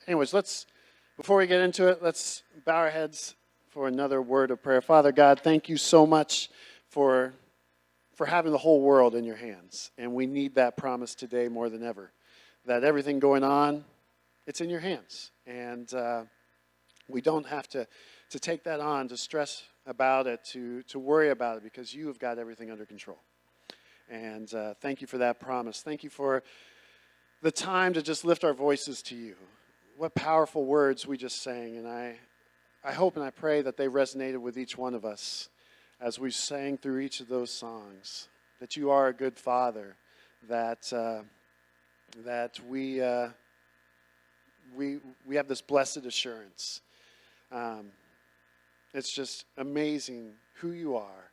Anyways, before we get into it, let's bow our heads for another word of prayer. Father God, thank you so much for having the whole world in your hands. And we need that promise today more than ever, that everything going on, it's in your hands. And we don't have to take that on, to stress about it, to worry about it, because you have got everything under control. And thank you for that promise. Thank you for the time to just lift our voices to you. What powerful words we just sang. And I hope and I pray that they resonated with each one of us as we sang through each of those songs. That you are a good Father. That we have this blessed assurance. It's just amazing who you are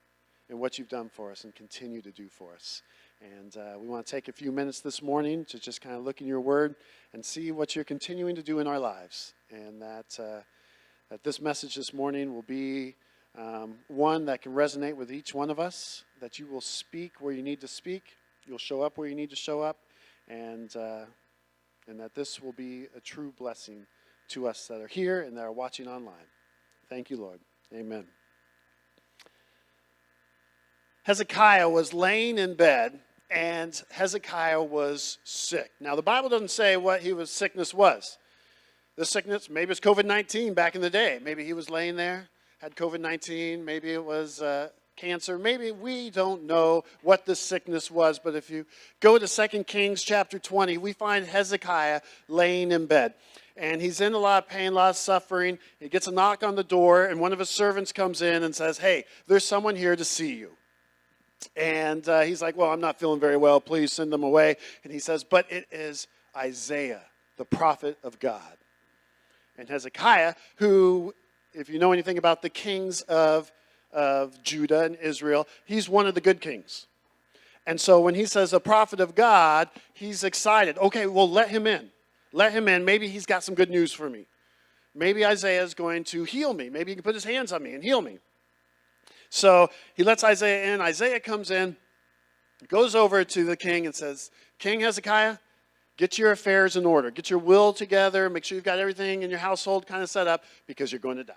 and what you've done for us and continue to do for us. And we want to take a few minutes this morning to just kind of look in your word and see what you're continuing to do in our lives. And that this message this morning will be one that can resonate with each one of us, that you will speak where you need to speak, you'll show up where you need to show up, and that this will be a true blessing to us that are here and that are watching online. Thank you, Lord. Amen. Hezekiah was laying in bed, and Hezekiah was sick. Now, the Bible doesn't say what his sickness was. The sickness, maybe it's COVID-19 back in the day. Maybe he was laying there, had COVID-19. Maybe it was cancer. Maybe we don't know what the sickness was. But if you go to 2 Kings chapter 20, we find Hezekiah laying in bed. And he's in a lot of pain, a lot of suffering. He gets a knock on the door, and one of his servants comes in and says, "Hey, there's someone here to see you." And he's like, "Well, I'm not feeling very well. Please send them away." And he says, "But it is Isaiah, the prophet of God." And Hezekiah, who, if you know anything about the kings of Judah and Israel, he's one of the good kings. And so when he says a prophet of God, he's excited. Okay, well, let him in. Let him in. Maybe he's got some good news for me. Maybe Isaiah is going to heal me. Maybe he can put his hands on me and heal me. So he lets Isaiah in. Isaiah comes in, goes over to the king and says, "King Hezekiah, get your affairs in order. Get your will together. Make sure you've got everything in your household kind of set up, because you're going to die."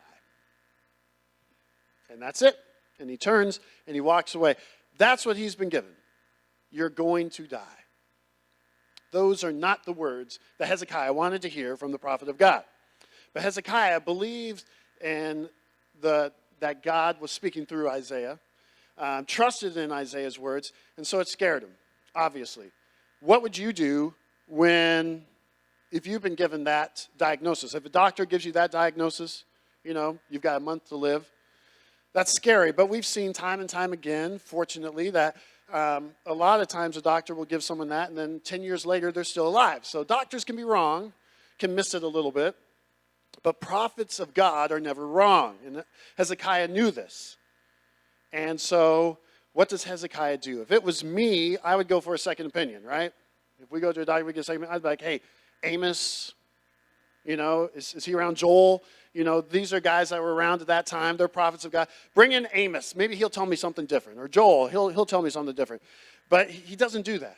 And that's it. And he turns and he walks away. That's what he's been given. You're going to die. Those are not the words that Hezekiah wanted to hear from the prophet of God. But Hezekiah believed in that God was speaking through Isaiah, trusted in Isaiah's words, and so it scared him, obviously. What would you do if you've been given that diagnosis? If a doctor gives you that diagnosis, you've got a month to live. That's scary, but we've seen time and time again, fortunately, that a lot of times a doctor will give someone that, and then 10 years later, they're still alive. So doctors can be wrong, can miss it a little bit, but prophets of God are never wrong. And Hezekiah knew this. And so what does Hezekiah do? If it was me, I would go for a second opinion, right? If we go to a doctor, we get a second opinion, I'd be like, "Hey, Amos, is he around? Joel? These are guys that were around at that time. They're prophets of God. Bring in Amos. Maybe he'll tell me something different. Or Joel, he'll tell me something different." But he doesn't do that.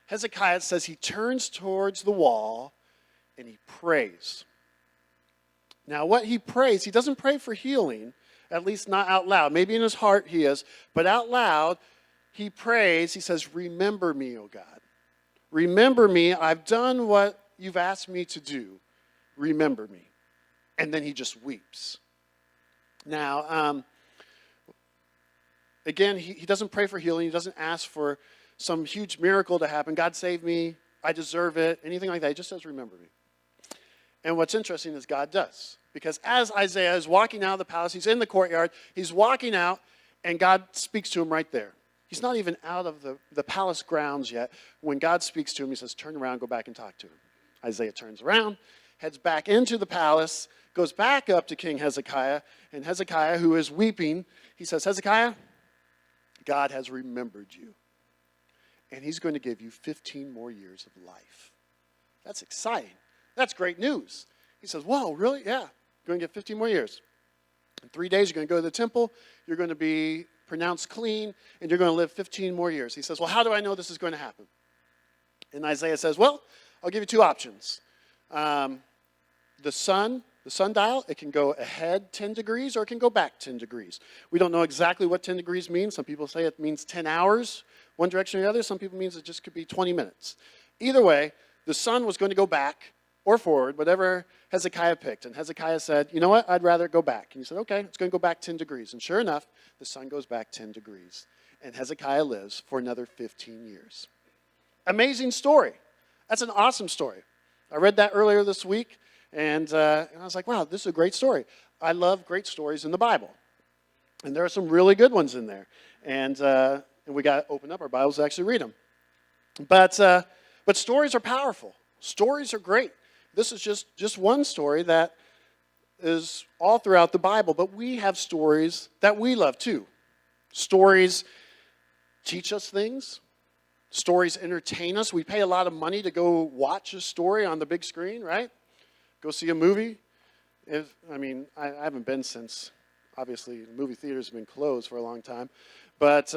Hezekiah says he turns towards the wall and he prays. Now, what he prays, he doesn't pray for healing, at least not out loud. Maybe in his heart he is, but out loud he prays. He says, "Remember me, O God. Remember me. I've done what you've asked me to do. Remember me." And then he just weeps. Now, again, he doesn't pray for healing. He doesn't ask for some huge miracle to happen. "God save me. I deserve it." Anything like that. He just says, "Remember me." And what's interesting is God does. Because as Isaiah is walking out of the palace, he's in the courtyard, he's walking out, and God speaks to him right there. He's not even out of the palace grounds yet. When God speaks to him, he says, "Turn around, go back and talk to him." Isaiah turns around, heads back into the palace, goes back up to King Hezekiah, and Hezekiah, who is weeping, he says, "Hezekiah, God has remembered you, and he's going to give you 15 more years of life." That's exciting. That's great news. He says, "Whoa, really? Yeah, you're going to get 15 more years. In 3 days, you're going to go to the temple, you're going to be pronounced clean, and you're going to live 15 more years." He says, "Well, how do I know this is going to happen?" And Isaiah says, "Well, I'll give you two options. the sundial, it can go ahead 10 degrees or it can go back 10 degrees. We don't know exactly what 10 degrees means. Some people say it means 10 hours, one direction or the other. Some people means it just could be 20 minutes. Either way, the sun was going to go back or forward, whatever Hezekiah picked. And Hezekiah said, you know what, I'd rather go back. And he said, okay, it's going to go back 10 degrees. And sure enough, the sun goes back 10 degrees. And Hezekiah lives for another 15 years. Amazing story. That's an awesome story. I read that earlier this week, and I was like, wow, this is a great story. I love great stories in the Bible. And there are some really good ones in there. And we got to open up our Bibles to actually read them. But stories are powerful. Stories are great. This is just one story that is all throughout the Bible, but we have stories that we love too. Stories teach us things. Stories entertain us. We pay a lot of money to go watch a story on the big screen, right? Go see a movie. I haven't been since, obviously, the movie theaters have been closed for a long time. But,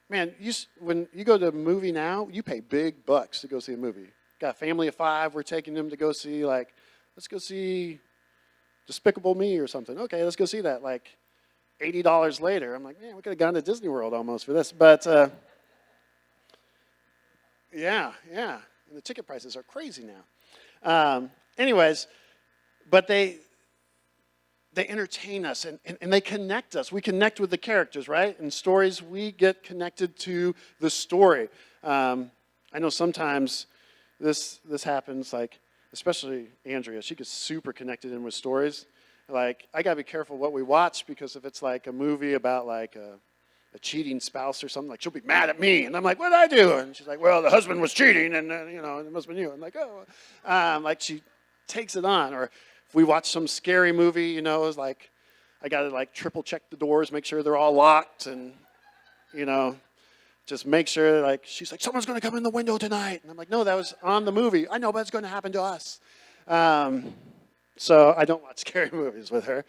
man, when you go to a movie now, you pay big bucks to go see a movie. Got a family of 5. We're taking them to go see, let's go see Despicable Me or something. Okay, let's go see that. $80 later. I'm like, man, we could have gone to Disney World almost for this. But, yeah. And the ticket prices are crazy now. Anyways, but they entertain us and they connect us. We connect with the characters, right? In stories, we get connected to the story. I know sometimes this happens, especially Andrea. She gets super connected in with stories. I got to be careful what we watch, because if it's a movie about a cheating spouse or something, she'll be mad at me. And I'm like, what did I do? And she's like, well, the husband was cheating, and, it must have been you. I'm like, oh. She takes it on. Or if we watch some scary movie, it's I got to, triple check the doors, make sure they're all locked, and, just make sure, she's like, someone's going to come in the window tonight. And I'm like, no, that was on the movie. I know, but it's going to happen to us. So I don't watch scary movies with her.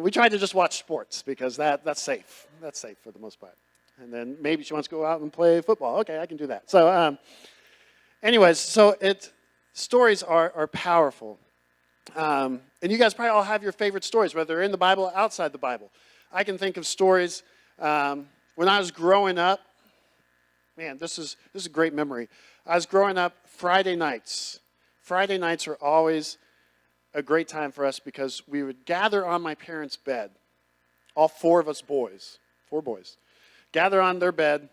We try to just watch sports, because that's safe. That's safe for the most part. And then maybe she wants to go out and play football. Okay, I can do that. So anyways, stories are powerful. And you guys probably all have your favorite stories, whether they're in the Bible or outside the Bible. I can think of stories when I was growing up. Man, this is a great memory. I was growing up, Friday nights. Friday nights were always a great time for us, because we would gather on my parents' bed, all 4 of us boys, 4 boys, gather on their bed,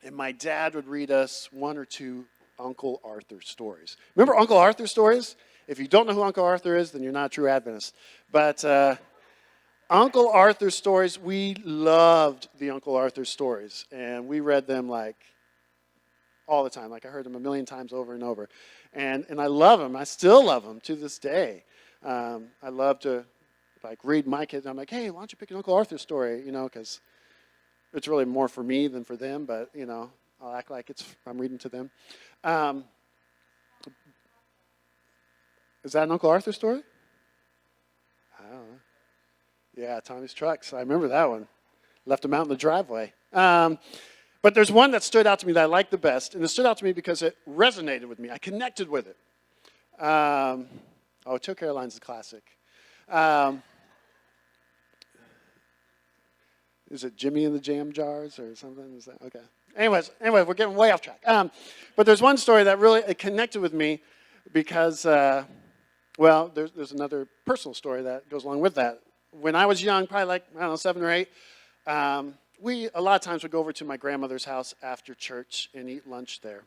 and my dad would read us 1 or 2 Uncle Arthur stories. Remember Uncle Arthur stories? If you don't know who Uncle Arthur is, then you're not a true Adventist. But Uncle Arthur stories, we loved the Uncle Arthur stories, and we read them all the time. I heard them a million times over and over. And I love them. I still love them to this day. I love to read my kids. I'm like, hey, why don't you pick an Uncle Arthur story? Because it's really more for me than for them. But I'll act like I'm reading to them. Is that an Uncle Arthur story? I don't know. Yeah, Tommy's Trucks. I remember that one. Left him out in the driveway. But there's one that stood out to me that I liked the best, and it stood out to me because it resonated with me. I connected with it. Two Caroline's a classic. Is it Jimmy and the Jam Jars or something? Is that okay? Anyway, we're getting way off track. But there's one story that really connected with me because, there's another personal story that goes along with that. When I was young, probably 7 or 8, we a lot of times would go over to my grandmother's house after church and eat lunch there.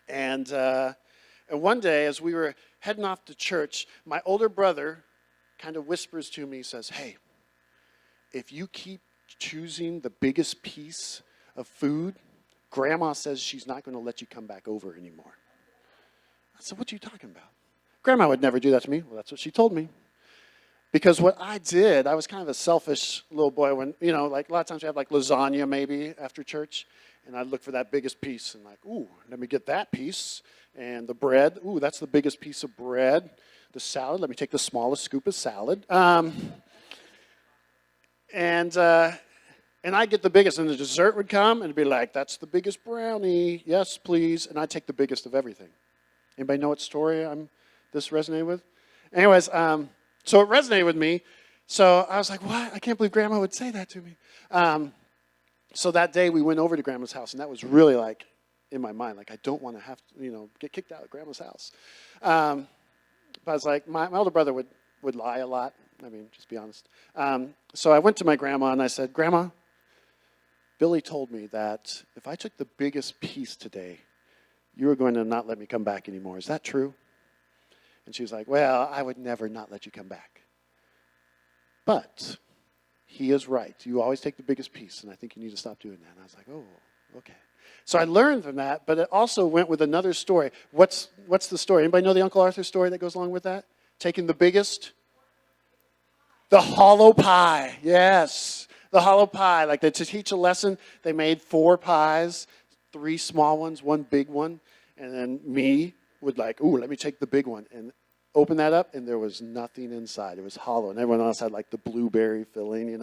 And one day, as we were heading off to church, my older brother kind of whispers to me, says, hey, if you keep choosing the biggest piece of food, Grandma says she's not going to let you come back over anymore. I said, what are you talking about? Grandma would never do that to me. Well, that's what she told me. Because what I did, I was kind of a selfish little boy when, a lot of times we have lasagna maybe after church, and I'd look for that biggest piece and ooh, let me get that piece. And the bread, ooh, that's the biggest piece of bread. The salad, let me take the smallest scoop of salad. And I'd get the biggest, and the dessert would come, and it'd be that's the biggest brownie, yes, please, and I'd take the biggest of everything. Anybody know what story this resonated with? Anyways, so it resonated with me. So I was like, what? I can't believe Grandma would say that to me. So that day we went over to Grandma's house, and that was really like in my mind, like I don't want to have to, get kicked out of Grandma's house. But I was like, my older brother would lie a lot. I mean, just be honest. So I went to my grandma and I said, Grandma, Billy told me that if I took the biggest piece today, you were going to not let me come back anymore. Is that true? And she was like, well, I would never not let you come back. But he is right. You always take the biggest piece, and I think you need to stop doing that. And I was like, oh, okay. So I learned from that, but it also went with another story. What's the story? Anybody know the Uncle Arthur story that goes along with that? Taking the biggest? The hollow pie. Yes, the hollow pie. Like to teach a lesson, they made 4 pies, 3 small ones, 1 big one. And then me would like, ooh, let me take the big one. And open that up, and there was nothing inside. It was hollow. And everyone else had like the blueberry filling,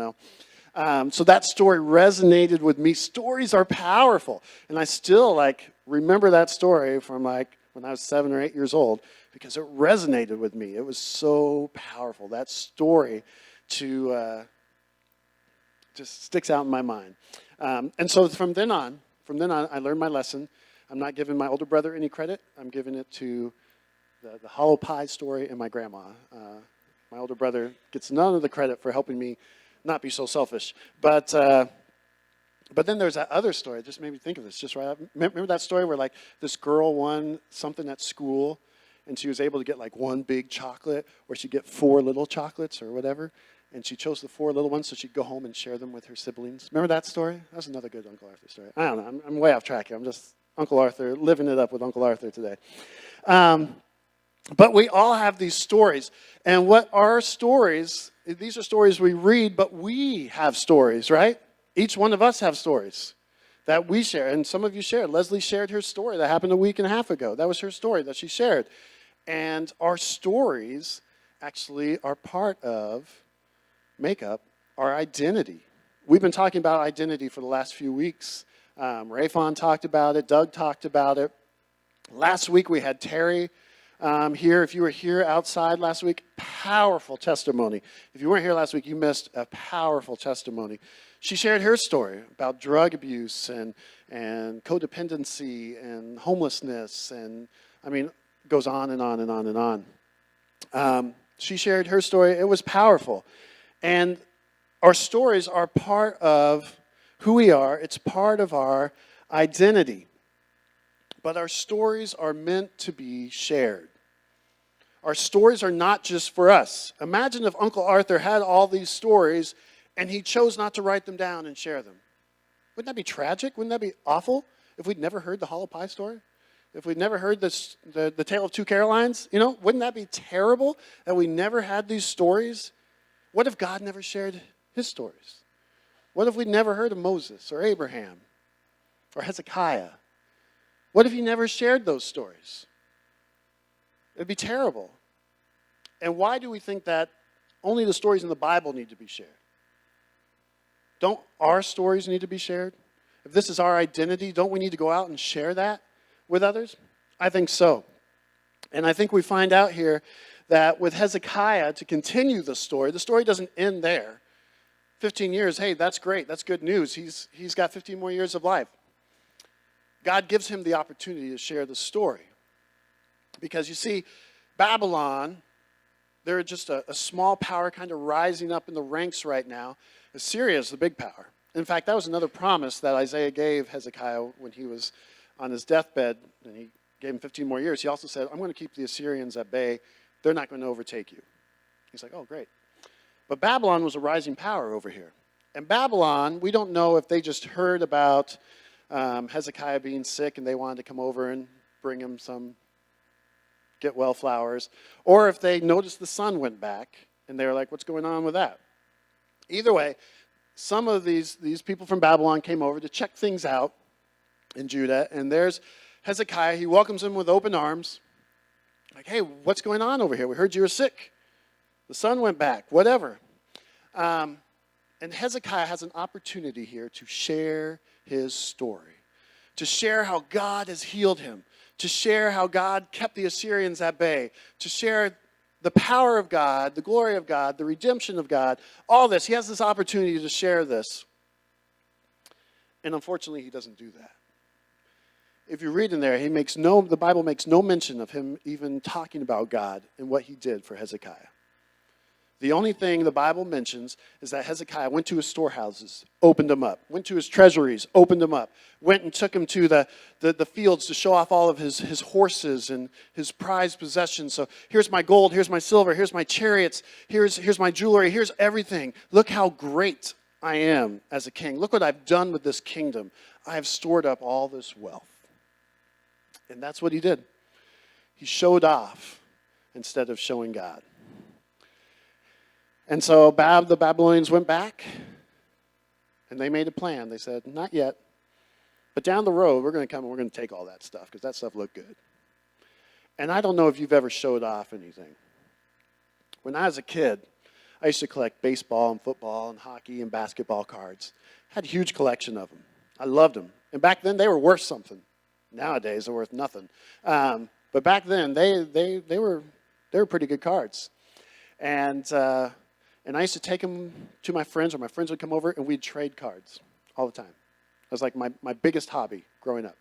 So that story resonated with me. Stories are powerful. And I still remember that story from when I was 7 or 8 years old because it resonated with me. It was so powerful. That story just sticks out in my mind. And so from then on, I learned my lesson. I'm not giving my older brother any credit. I'm giving it to the hollow pie story and my grandma. My older brother gets none of the credit for helping me not be so selfish. But then there's that other story. It just made me think of this just right. Remember that story where this girl won something at school and she was able to get 1 big chocolate or she'd get 4 little chocolates or whatever. And she chose the 4 little ones so she'd go home and share them with her siblings. Remember that story? That was another good Uncle Arthur story. I don't know. I'm way off track here. I'm just Uncle Arthur, living it up with Uncle Arthur today. But we all have these stories. And what are stories? These are stories we read, but we have stories, right? Each one of us have stories that we share. And some of you shared. Leslie shared her story that happened a week and a half ago. That was her story that she shared. And our stories actually are make up our identity. We've been talking about identity for the last few weeks. Rayfon talked about it. Doug talked about it. Last week we had Terry here. If you were here outside last week, powerful testimony. If you weren't here last week, you missed a powerful testimony. She shared her story about drug abuse and codependency and homelessness and, goes on and on and on and on. She shared her story. It was powerful. And our stories are part of who we are. It's part of our identity. But our stories are meant to be shared. Our stories are not just for us. Imagine if Uncle Arthur had all these stories and he chose not to write them down and share them. Wouldn't that be tragic? Wouldn't that be awful if we'd never heard the hollow pie story? If we'd never heard the tale of 2 Carolines? Wouldn't that be terrible that we never had these stories? What if God never shared his stories? What if we'd never heard of Moses or Abraham or Hezekiah? What if he never shared those stories? It'd be terrible. And why do we think that only the stories in the Bible need to be shared? Don't our stories need to be shared? If this is our identity, don't we need to go out and share that with others? I think so. And I think we find out here that with Hezekiah, to continue the story doesn't end there. 15 years, hey, that's great. That's good news. He's got 15 more years of life. God gives him the opportunity to share the story. Because you see, Babylon, they're just a small power kind of rising up in the ranks right now. Assyria is the big power. In fact, that was another promise that Isaiah gave Hezekiah when he was on his deathbed, and he gave him 15 more years. He also said, I'm going to keep the Assyrians at bay. They're not going to overtake you. He's like, oh, great. But Babylon was a rising power over here. And Babylon, we don't know if they just heard about Hezekiah being sick and they wanted to come over and bring him some get well flowers, or if they noticed the sun went back and they were like, what's going on with that? Either way, some of these people from Babylon came over to check things out in Judah, and there's Hezekiah. He welcomes them with open arms. Like, hey, what's going on over here? We heard you were sick. The sun went back, whatever. And Hezekiah has an opportunity here to share his story, to share how God has healed him, to share how God kept the Assyrians at bay, to share the power of God, the glory of God, the redemption of God, all this. He has this opportunity to share this. And unfortunately, he doesn't do that. If you read in there, the Bible makes no mention of him even talking about God and what he did for Hezekiah. The only thing the Bible mentions is that Hezekiah went to his storehouses, opened them up, went to his treasuries, opened them up, went and took him to the fields to show off all of his horses and his prized possessions. So here's my gold, here's my silver, here's my chariots, here's my jewelry, here's everything. Look how great I am as a king. Look what I've done with this kingdom. I have stored up all this wealth. And that's what he did. He showed off instead of showing God. And so the Babylonians went back, and they made a plan. They said, not yet, but down the road, we're going to come and we're going to take all that stuff because that stuff looked good. And I don't know if you've ever showed off anything. When I was a kid, I used to collect baseball and football and hockey and basketball cards. I had a huge collection of them. I loved them. And back then, they were worth something. Nowadays, they're worth nothing. But back then, they were pretty good cards. And I used to take them to my friends, or my friends would come over, and we'd trade cards all the time. It was like my biggest hobby growing up.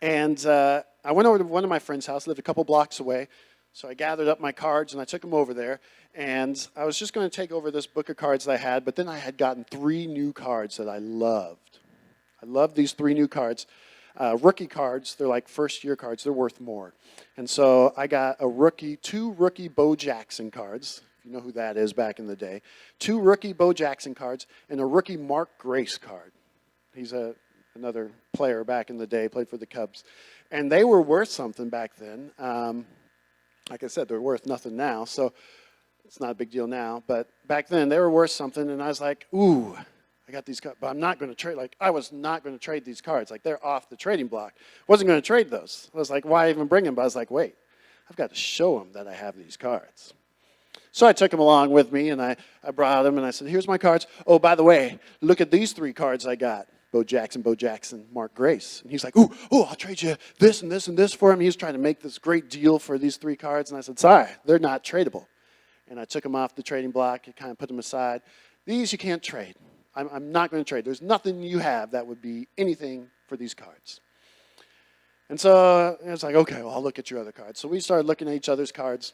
And I went over to one of my friends' house, lived a couple blocks away, so I gathered up my cards, and I took them over there. And I was just going to take over this book of cards that I had, but then I had gotten 3 new cards that I loved. I loved these 3 new cards. Rookie cards, they're like first-year cards. They're worth more. And so I got 2 rookie Bo Jackson cards. You know who that is back in the day. 2 rookie Bo Jackson cards and a rookie Mark Grace card. He's another player back in the day, played for the Cubs. And they were worth something back then. Like I said, they're worth nothing now, so it's not a big deal now. But back then, they were worth something, and I was like, ooh, I got these cards, but I'm not going to trade. I was not going to trade these cards. They're off the trading block. Wasn't going to trade those. I was like, why even bring them? But I was like, wait, I've got to show them that I have these cards. So I took them along with me, and I brought them, and I said, here's my cards. Oh, by the way, look at these 3 cards I got. Bo Jackson, Mark Grace. And he's like, I'll trade you this and this and this for him. He was trying to make this great deal for these 3 cards. And I said, sorry, they're not tradable. And I took them off the trading block and kind of put them aside. These you can't trade. I'm not going to trade. There's nothing you have that would be anything for these cards. And so I was like, okay, well, I'll look at your other cards. So we started looking at each other's cards.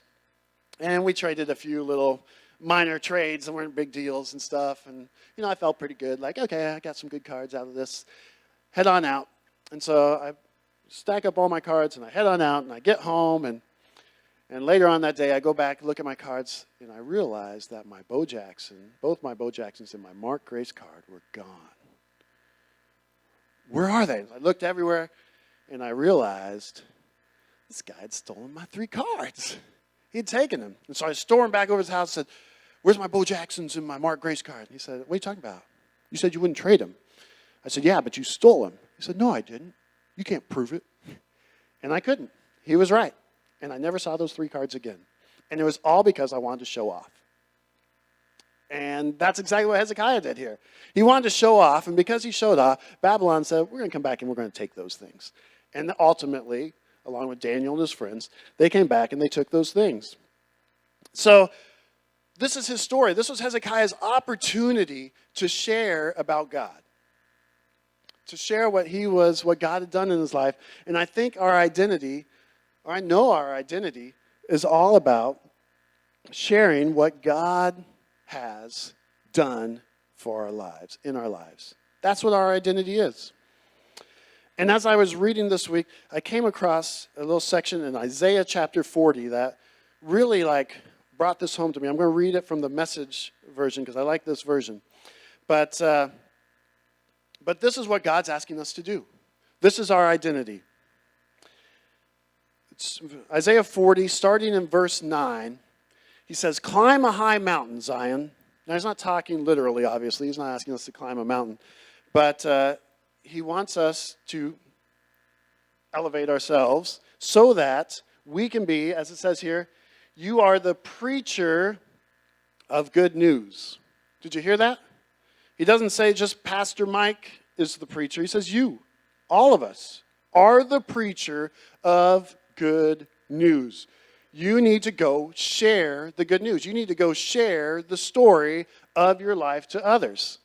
And we traded a few little minor trades that weren't big deals and stuff. And, I felt pretty good. Like, okay, I got some good cards out of this. Head on out. And so I stack up all my cards, and I head on out, and I get home. And later on that day, I go back, look at my cards, and I realize that both my Bo Jacksons and my Mark Grace card were gone. Where are they? I looked everywhere, and I realized this guy had stolen my 3 cards. He had taken them. And so I stormed back over his house and said, where's my Bo Jacksons and my Mark Grace card? And he said, what are you talking about? You said you wouldn't trade them. I said, yeah, but you stole them. He said, no, I didn't. You can't prove it. And I couldn't. He was right. And I never saw those 3 cards again. And it was all because I wanted to show off. And that's exactly what Hezekiah did here. He wanted to show off, and because he showed off, Babylon said, we're going to come back and we're going to take those things. And ultimately, along with Daniel and his friends, they came back and they took those things. So this is his story. This was Hezekiah's opportunity to share about God, to share what God had done in his life. And I think our identity, or I know our identity, is all about sharing what God has done for our lives, in our lives. That's what our identity is. And as I was reading this week, I came across a little section in Isaiah chapter 40 that really brought this home to me. I'm going to read it from the Message version because I like this version. But this is what God's asking us to do. This is our identity. It's Isaiah 40, starting in verse 9. He says, climb a high mountain, Zion. Now, he's not talking literally, obviously. He's not asking us to climb a mountain. But he wants us to elevate ourselves so that we can be, as it says here, you are the preacher of good news. Did you hear that? He doesn't say just Pastor Mike is the preacher. He says you, all of us, are the preacher of good news. you need to go share the good news. You need to go share the story of your life to others.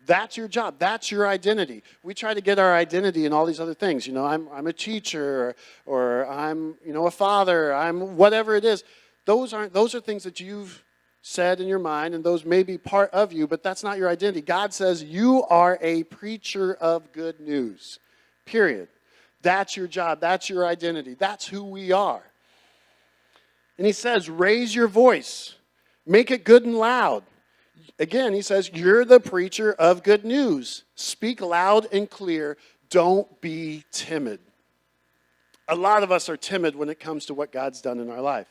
That's your job. That's your identity. We try to get our identity in all these other things. You know, I'm a teacher, or I'm, a father. I'm whatever it is. Those are things that you've said in your mind, and those may be part of you, but that's not your identity. God says you are a preacher of good news. Period. That's your job. That's your identity. That's who we are. And he says, raise your voice. Make it good and loud. Again, he says, you're the preacher of good news. Speak loud and clear. Don't be timid. A lot of us are timid when it comes to what God's done in our life.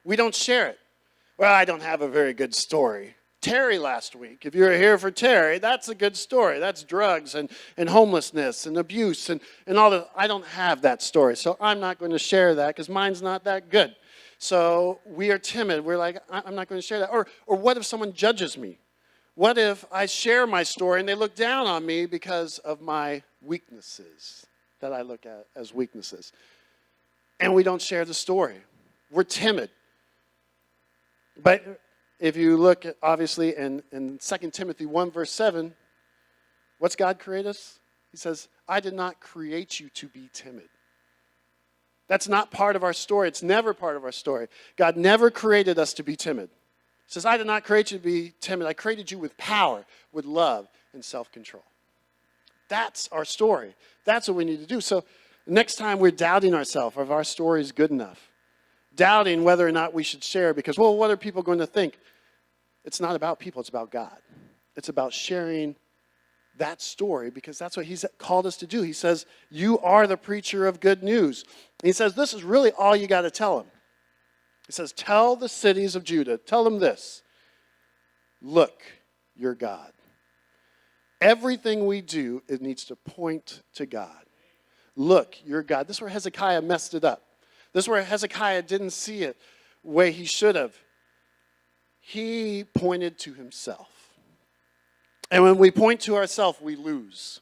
We don't share it. Well, I don't have a very good story. Terry last week, if you were here for Terry, that's a good story. That's drugs and homelessness and abuse and all that. I don't have that story, so I'm not going to share that because mine's not that good. So we are timid. We're like, I'm not going to share that. Or what if someone judges me? What if I share my story and they look down on me because of my weaknesses that I look at as weaknesses? And we don't share the story. We're timid. But if you look at, obviously, in 2 Timothy 1, verse 7, what's God create us? He says, I did not create you to be timid. That's not part of our story. It's never part of our story. God never created us to be timid. He says, I did not create you to be timid. I created you with power, with love, and self-control. That's our story. That's what we need to do. So next time we're doubting ourselves if our story is good enough, doubting whether or not we should share because, well, what are people going to think? It's not about people. It's about God. It's about sharing that story because that's what he's called us to do. He says, you are the preacher of good news. And he says, this is really all you got to tell them. He says, tell the cities of Judah, tell them this. Look, your God. Everything we do, it needs to point to God. Look, your God. This is where Hezekiah messed it up. This is where Hezekiah didn't see it the way he should have. He pointed to himself. And when we point to ourselves, we lose.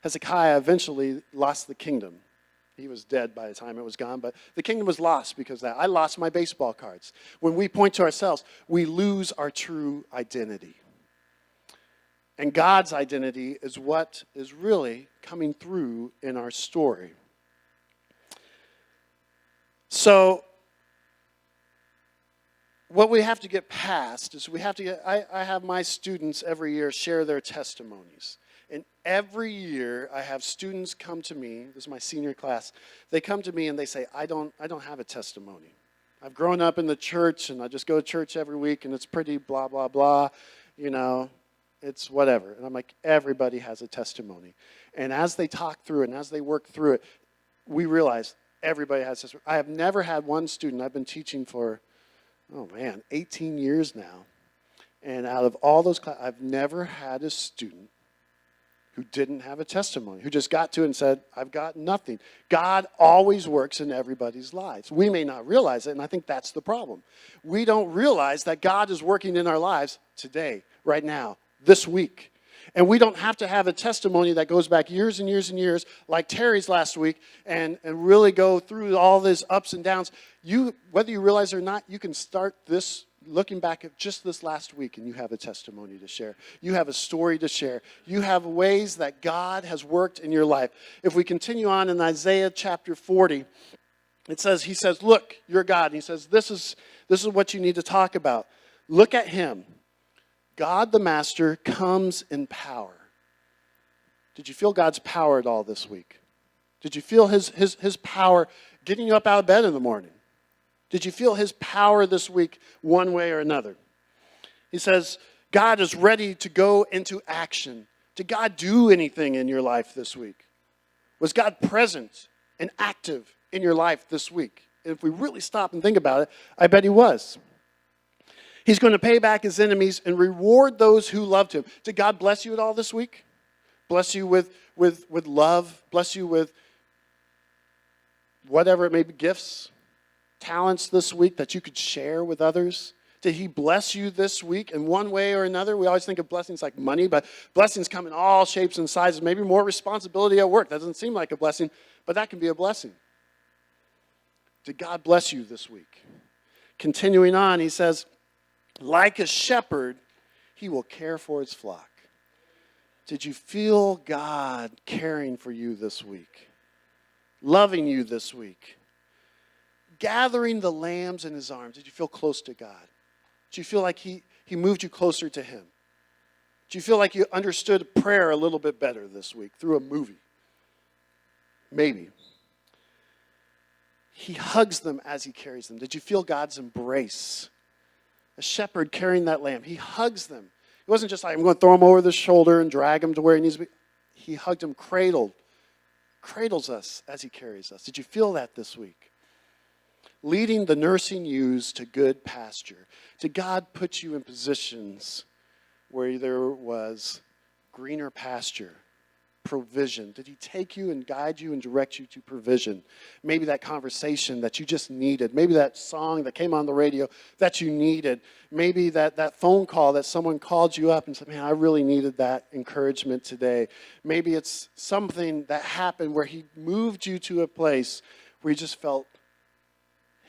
Hezekiah eventually lost the kingdom. He was dead by the time it was gone, but the kingdom was lost because of that. I lost my baseball cards. When we point to ourselves, we lose our true identity. And God's identity is what is really coming through in our story. So, what we have to get past is I have my students every year share their testimonies. And every year I have students come to me, this is my senior class, they come to me and they say, I don't have a testimony. I've grown up in the church and I just go to church every week and it's pretty blah, blah, blah, it's whatever. And I'm like, everybody has a testimony. And as they talk through it and as they work through it, we realize everybody has this. I have never had one student, I've been teaching for 18 years now. And out of all those classes, I've never had a student who didn't have a testimony, who just got to it and said, I've got nothing. God always works in everybody's lives. We may not realize it, and I think that's the problem. We don't realize that God is working in our lives today, right now, this week. And we don't have to have a testimony that goes back years and years and years, like Terry's last week, and really go through all these ups and downs. Whether you realize it or not, you can start this looking back at just this last week, and you have a testimony to share. You have a story to share. You have ways that God has worked in your life. If we continue on in Isaiah chapter 40, he says, look, your God. And he says, this is what you need to talk about. Look at him. God the Master comes in power. Did you feel God's power at all this week? Did you feel his power getting you up out of bed in the morning? Did you feel his power this week one way or another? He says, God is ready to go into action. Did God do anything in your life this week? Was God present and active in your life this week? And if we really stop and think about it, I bet he was. He's going to pay back his enemies and reward those who loved him. Did God bless you at all this week? Bless you with love? Bless you with whatever it may be, gifts, talents this week that you could share with others? Did he bless you this week in one way or another? We always think of blessings like money, but blessings come in all shapes and sizes. Maybe more responsibility at work. That doesn't seem like a blessing, but that can be a blessing. Did God bless you this week? Continuing on, he says, like a shepherd, he will care for his flock. Did you feel God caring for you this week? Loving you this week? Gathering the lambs in his arms. Did you feel close to God? Did you feel like he moved you closer to him? Did you feel like you understood prayer a little bit better this week through a movie? Maybe. He hugs them as he carries them. Did you feel God's embrace? A shepherd carrying that lamb. He hugs them. It wasn't just like, I'm going to throw him over the shoulder and drag him to where he needs to be. He hugged him, cradles us as he carries us. Did you feel that this week? Leading the nursing ewes to good pasture. Did God put you in positions where there was greener pasture, provision? Did he take you and guide you and direct you to provision? Maybe that conversation that you just needed. Maybe that song that came on the radio that you needed. Maybe that phone call that someone called you up and said, man, I really needed that encouragement today. Maybe it's something that happened where he moved you to a place where you just felt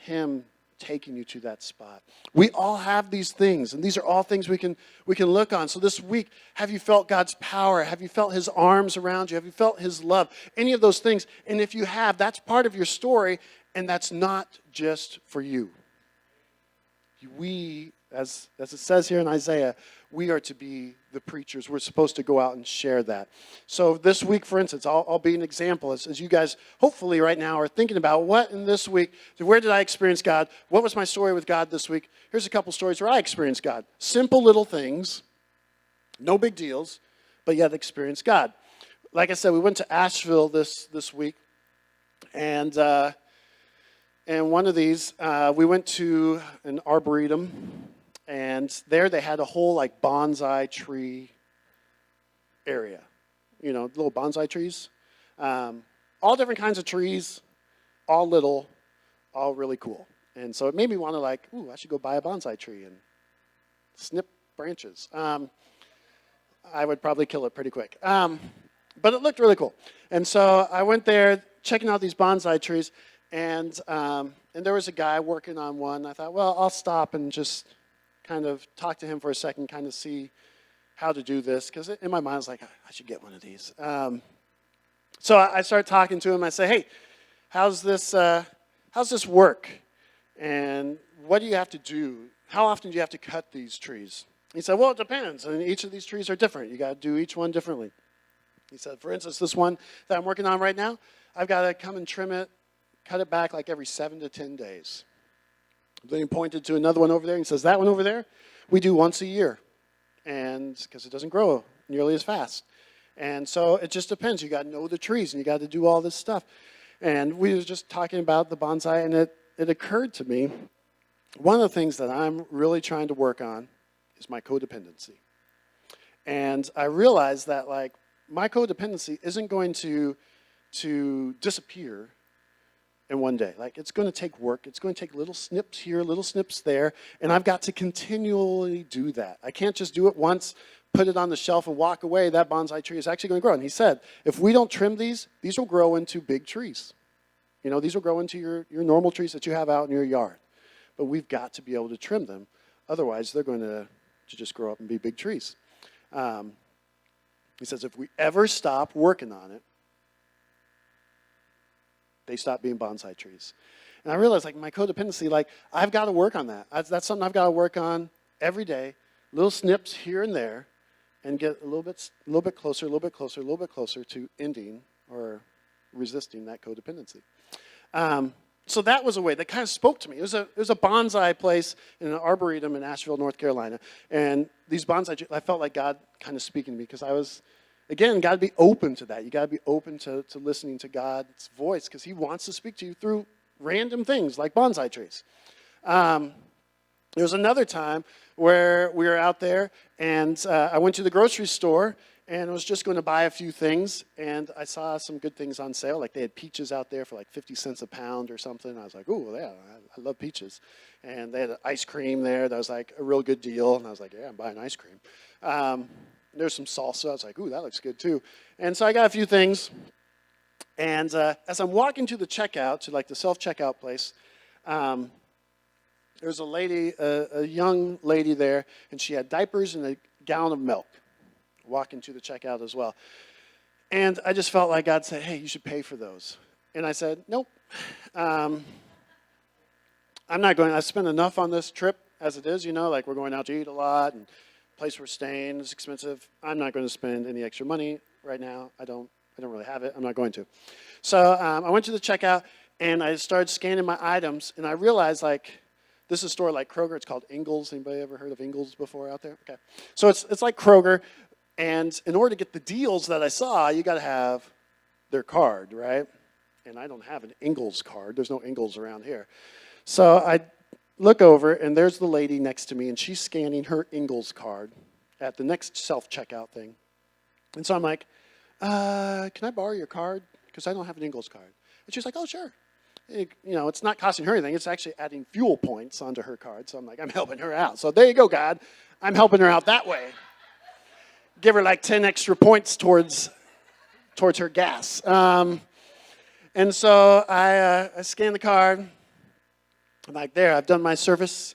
him taking you to that spot. We all have these things, and these are all things we can look on. So this week, have you felt God's power? Have you felt his arms around you? Have you felt his love? Any of those things. And if you have, that's part of your story, and that's not just for you. We, as it says here in Isaiah, we are to be the preachers. We're supposed to go out and share that. So this week, for instance, I'll be an example as you guys hopefully right now are thinking about what in this week, where did I experience God? What was my story with God this week? Here's a couple stories where I experienced God. Simple little things, no big deals, but yet experienced God. Like I said, we went to Asheville this week, and one of these, we went to an arboretum. And there they had a whole like bonsai tree area. You know, little bonsai trees. All different kinds of trees, all little, all really cool. And so it made me want to like, ooh, I should go buy a bonsai tree and snip branches. I would probably kill it pretty quick. But it looked really cool. And so I went there checking out these bonsai trees. And there was a guy working on one. I thought, well, I'll stop and just kind of talk to him for a second, kind of see how to do this, because in my mind, I was like, I should get one of these. So I started talking to him. I say, hey, how's this work? And what do you have to do? How often do you have to cut these trees? He said, well, it depends. And each of these trees are different. You got to do each one differently. He said, for instance, this one that I'm working on right now, I've got to come and trim it, cut it back like every 7 to 10 days. Then he pointed to another one over there and he says, that one over there, we do once a year. And because it doesn't grow nearly as fast. And so it just depends. You got to know the trees and you got to do all this stuff. And we were just talking about the bonsai, and it occurred to me, one of the things that I'm really trying to work on is my codependency. And I realized that like my codependency isn't going to disappear in one day. Like, it's going to take work. It's going to take little snips here, little snips there, and I've got to continually do that. I can't just do it once, put it on the shelf, and walk away. That bonsai tree is actually going to grow. And he said, if we don't trim these will grow into big trees. You know, these will grow into your normal trees that you have out in your yard. But we've got to be able to trim them. Otherwise, they're going to just grow up and be big trees. He says, if we ever stop working on it, they stop being bonsai trees. And I realized, like, my codependency, like, I've got to work on that. That's something I've got to work on every day. Little snips here and there, and get a little bit closer to ending or resisting that codependency. So that was a way that kind of spoke to me. It was a bonsai place in an arboretum in Asheville, North Carolina. And these bonsai, I felt like God kind of speaking to me, because I was, again, got to be open to that. You got to be open to listening to God's voice, because he wants to speak to you through random things like bonsai trees. There was another time where we were out there, and I went to the grocery store, and I was just going to buy a few things, and I saw some good things on sale. Like, they had peaches out there for like 50 cents a pound or something. I was like, ooh, yeah, I love peaches. And they had ice cream there that was like a real good deal, and I was like, yeah, I'm buying ice cream. There's some salsa. I was like, ooh, that looks good too. And so I got a few things, And as I'm walking to the checkout, to like the self-checkout place, um, there's a lady, a young lady there, and she had diapers and a gallon of milk, walking to the checkout as well. And I just felt like God said, hey, you should pay for those. And I said, nope. Um, I'm not going. I spent enough on this trip as it is, like we're going out to eat a lot and the place we're staying is expensive. I'm not going to spend any extra money right now. I don't really have it. I'm not going to. So I went to the checkout and I started scanning my items and I realized this is a store like Kroger. It's called Ingles. Anybody ever heard of Ingles before out there? Okay. So it's like Kroger, and in order to get the deals that I saw, you got to have their card, right? And I don't have an Ingles card. There's no Ingles around here. So I look over, and there's the lady next to me, and she's scanning her Ingles card at the next self-checkout thing. And so I'm like, can I borrow your card? Because I don't have an Ingles card. And she's like, oh, sure. It's not costing her anything. It's actually adding fuel points onto her card. So I'm like, I'm helping her out. So there you go, God. I'm helping her out that way. Give her like 10 extra points towards her gas. And so I scan the card. I'm like, there, I've done my service.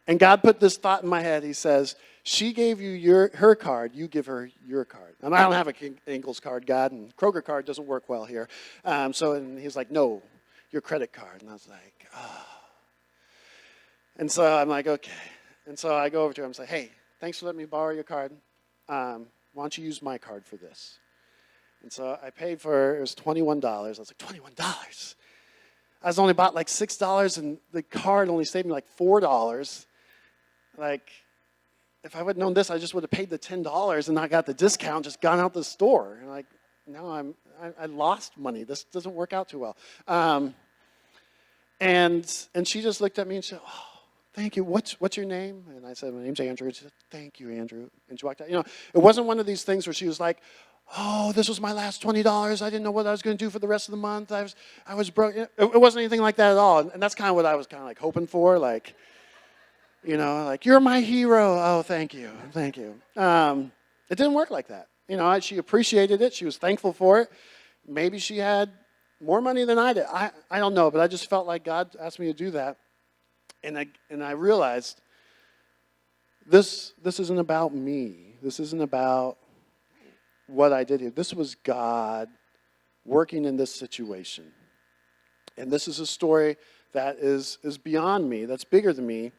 And God put this thought in my head. He says, she gave you her card, you give her your card. And I don't have an Ingles card, God, and Kroger card doesn't work well here. And he's like, no, your credit card. And I was like, oh. And so I'm like, okay. And so I go over to him and say, hey, thanks for letting me borrow your card. Why don't you use my card for this? And so I paid for, it was $21. I was like, $21? I was only bought like $6, and the card only saved me like $4. Like, if I would have known this, I just would have paid the $10 and not got the discount, just gone out the store. And like, no, I lost money. This doesn't work out too well. And she just looked at me and said, oh, thank you. What's your name? And I said, my name's Andrew. And she said, thank you, Andrew. And she walked out. It wasn't one of these things where she was like, oh, this was my last $20. I didn't know what I was going to do for the rest of the month. I was broke. It wasn't anything like that at all. And that's kind of what I was kind of like hoping for. Like, like, you're my hero. Oh, thank you. Thank you. It didn't work like that. She appreciated it. She was thankful for it. Maybe she had more money than I did. I don't know, but I just felt like God asked me to do that. And I realized this isn't about me. This isn't about what I did here. This was God working in this situation. And this is a story that is beyond me, that's bigger than me.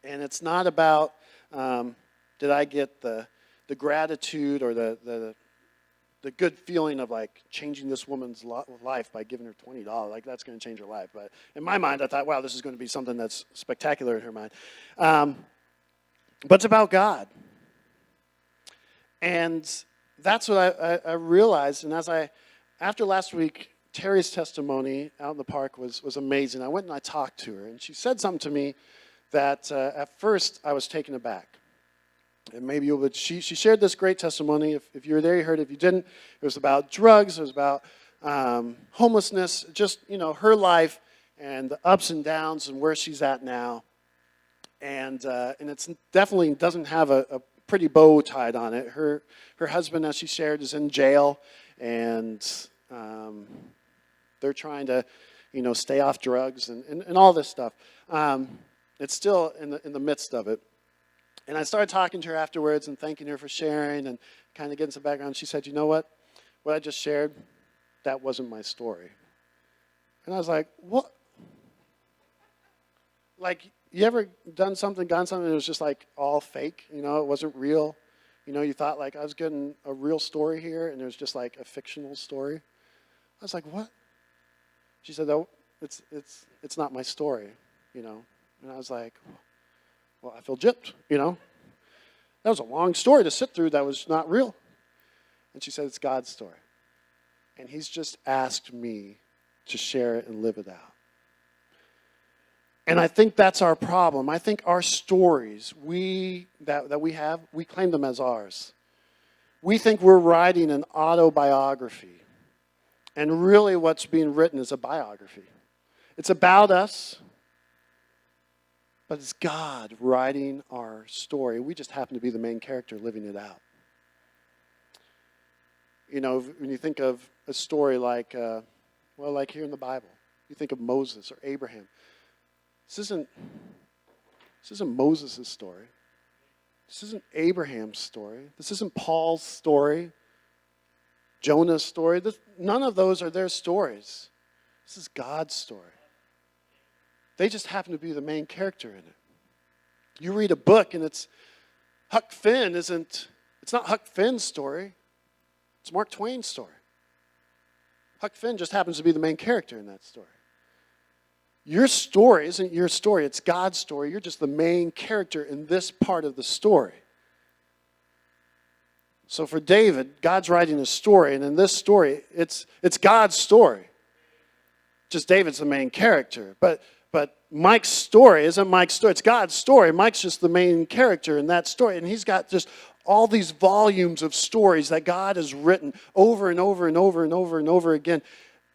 And it's not about did I get the gratitude or the good feeling of like changing this woman's life by giving her $20. Like that's going to change her life. But in my mind, I thought, wow, this is going to be something that's spectacular in her mind. But it's about God. And that's what I realized. And after last week, Terry's testimony out in the park was amazing. I went and I talked to her, and she said something to me that at first I was taken aback. And maybe you would. She shared this great testimony. If you were there, you heard it. If you didn't, it was about drugs. It was about homelessness. Just her life and the ups and downs and where she's at now. And it's definitely doesn't have a pretty bow tied on it. Her husband, as she shared, is in jail, and they're trying to stay off drugs and all this stuff. It's still in the midst of it. And I started talking to her afterwards and thanking her for sharing and kind of getting some background. She said, you know what? What I just shared, that wasn't my story. And I was like, what? Like, you ever gotten something that was just like all fake? It wasn't real. You thought like I was getting a real story here and it was just like a fictional story. I was like, what? She said, oh, it's not my story, And I was like, well, I feel gypped, That was a long story to sit through that was not real. And she said, it's God's story. And he's just asked me to share it and live it out. And I think that's our problem. I think our stories, that we have, we claim them as ours. We think we're writing an autobiography. And really what's being written is a biography. It's about us. But it's God writing our story. We just happen to be the main character living it out. when you think of a story like, like here in the Bible, you think of Moses or Abraham. This isn't Moses' story. This isn't Abraham's story. This isn't Paul's story, Jonah's story. None of those are their stories. This is God's story. They just happen to be the main character in it. You read a book and it's not Huck Finn's story. It's Mark Twain's story. Huck Finn just happens to be the main character in that story. Your story isn't your story. It's God's story. You're just the main character in this part of the story. So for David, God's writing a story, and in this story, it's God's story. Just David's the main character. But Mike's story isn't Mike's story. It's God's story. Mike's just the main character in that story. And he's got just all these volumes of stories that God has written over and over and over and over and over again.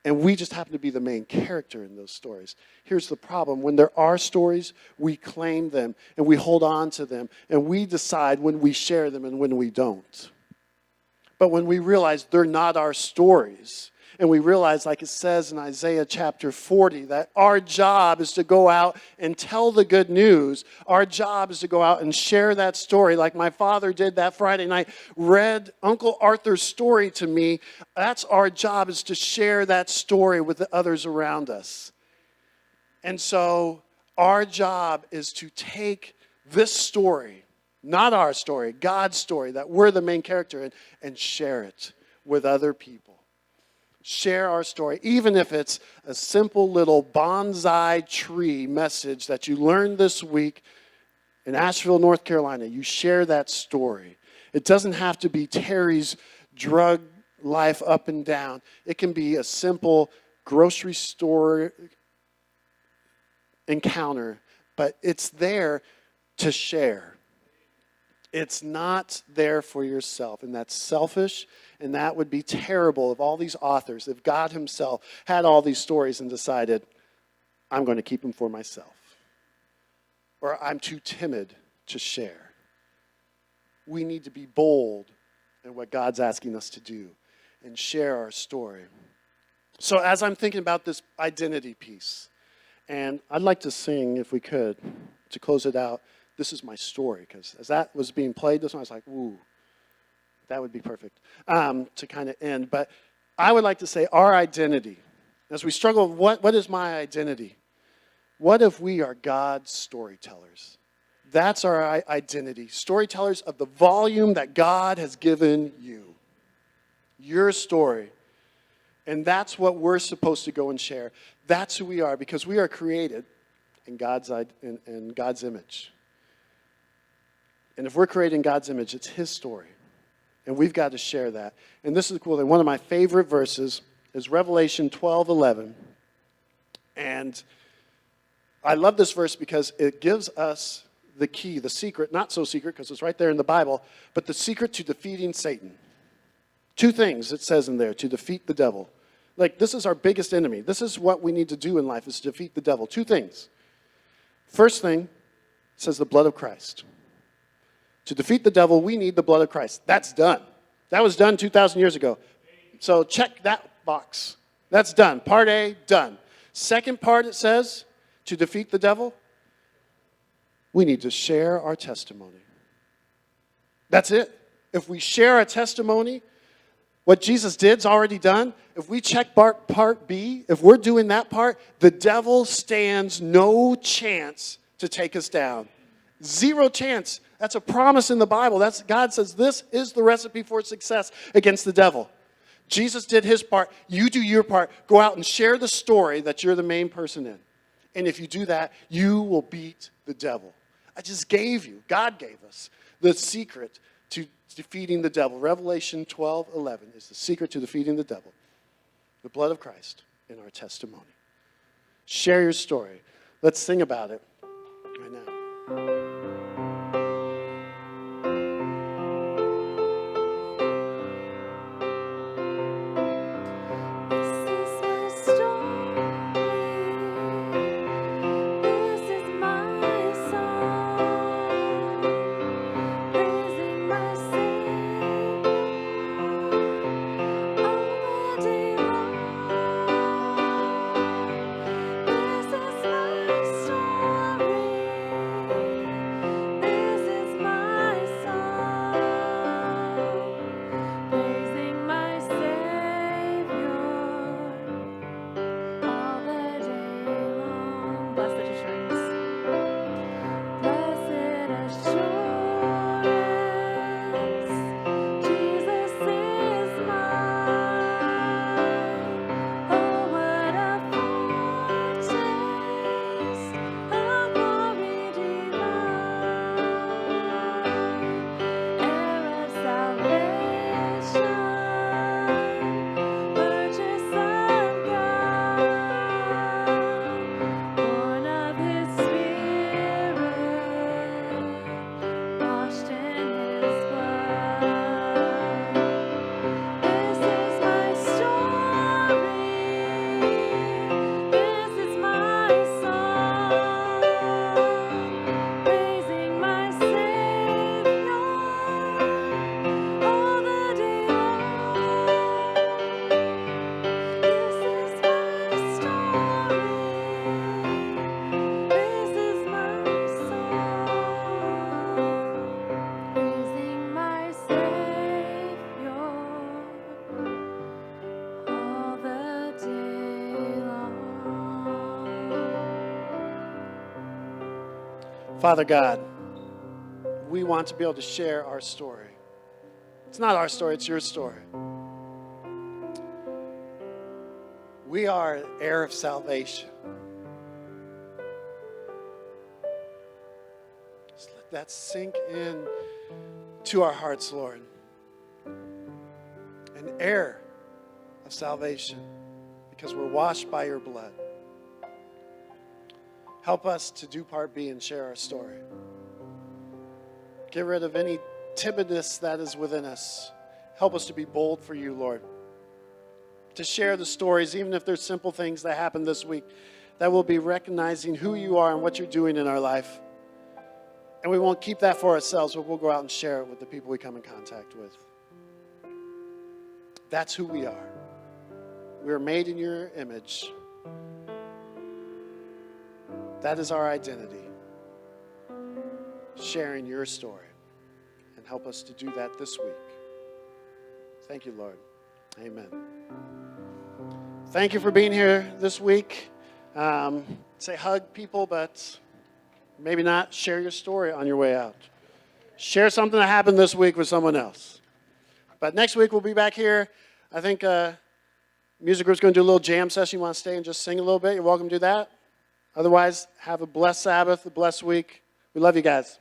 And we just happen to be the main character in those stories. Here's the problem. When there are stories, we claim them and we hold on to them. And we decide when we share them and when we don't. But when we realize they're not our stories, and we realize, like it says in Isaiah chapter 40, that our job is to go out and tell the good news. Our job is to go out and share that story like my father did that Friday night, read Uncle Arthur's story to me. That's our job, is to share that story with the others around us. And so our job is to take this story, not our story, God's story, that we're the main character in, and share it with other people. Share our story, even if it's a simple little bonsai tree message that you learned this week in Asheville, North Carolina. You share that story. It doesn't have to be Terry's drug life up and down. It can be a simple grocery store encounter, but it's there to share. It's not there for yourself, and that's selfish, and that would be terrible of all these authors if God himself had all these stories and decided, I'm going to keep them for myself, or I'm too timid to share. We need to be bold in what God's asking us to do and share our story. So as I'm thinking about this identity piece, and I'd like to sing, if we could, to close it out, This Is My Story, because as that was being played this one, I was like, ooh, that would be perfect to kind of end. But I would like to say our identity, as we struggle, what is my identity? What if we are God's storytellers? That's our identity, storytellers of the volume that God has given you, your story. And that's what we're supposed to go and share. That's who we are, because we are created in God's image. And if we're creating God's image, it's his story. And we've got to share that. And this is the cool thing. One of my favorite verses is Revelation 12:11. And I love this verse because it gives us the key, the secret, not so secret because it's right there in the Bible, but the secret to defeating Satan. Two things it says in there, to defeat the devil. Like, this is our biggest enemy. This is what we need to do in life, is to defeat the devil. Two things. First thing, it says the blood of Christ. To defeat the devil, we need the blood of Christ. That's done. That was done 2,000 years ago. So check that box. That's done. Part A, done. Second part, it says, to defeat the devil, we need to share our testimony. That's it. If we share our testimony, what Jesus did's already done. If we check part B, if we're doing that part, the devil stands no chance to take us down. Zero chance. That's a promise in the Bible. God says this is the recipe for success against the devil. Jesus did his part. You do your part. Go out and share the story that you're the main person in. And if you do that, you will beat the devil. I just gave you, God gave us the secret to defeating the devil. Revelation 12:11 is the secret to defeating the devil. The blood of Christ in our testimony. Share your story. Let's sing about it right now. Father God, we want to be able to share our story. It's not our story, it's your story. We are an heir of salvation. Just let that sink in to our hearts, Lord. An heir of salvation because we're washed by your blood. Help us to do part B and share our story. Get rid of any timidness that is within us. Help us to be bold for you, Lord. To share the stories, even if there's simple things that happened this week, that we'll be recognizing who you are and what you're doing in our life. And we won't keep that for ourselves, but we'll go out and share it with the people we come in contact with. That's who we are. We are made in your image. That is our identity. Sharing your story. And help us to do that this week. Thank you, Lord. Amen. Thank you for being here this week. Say hug people, but maybe not. Share your story on your way out. Share something that happened this week with someone else. But next week we'll be back here. I think music group's going to do a little jam session. You want to stay and just sing a little bit? You're welcome to do that. Otherwise, have a blessed Sabbath, a blessed week. We love you guys.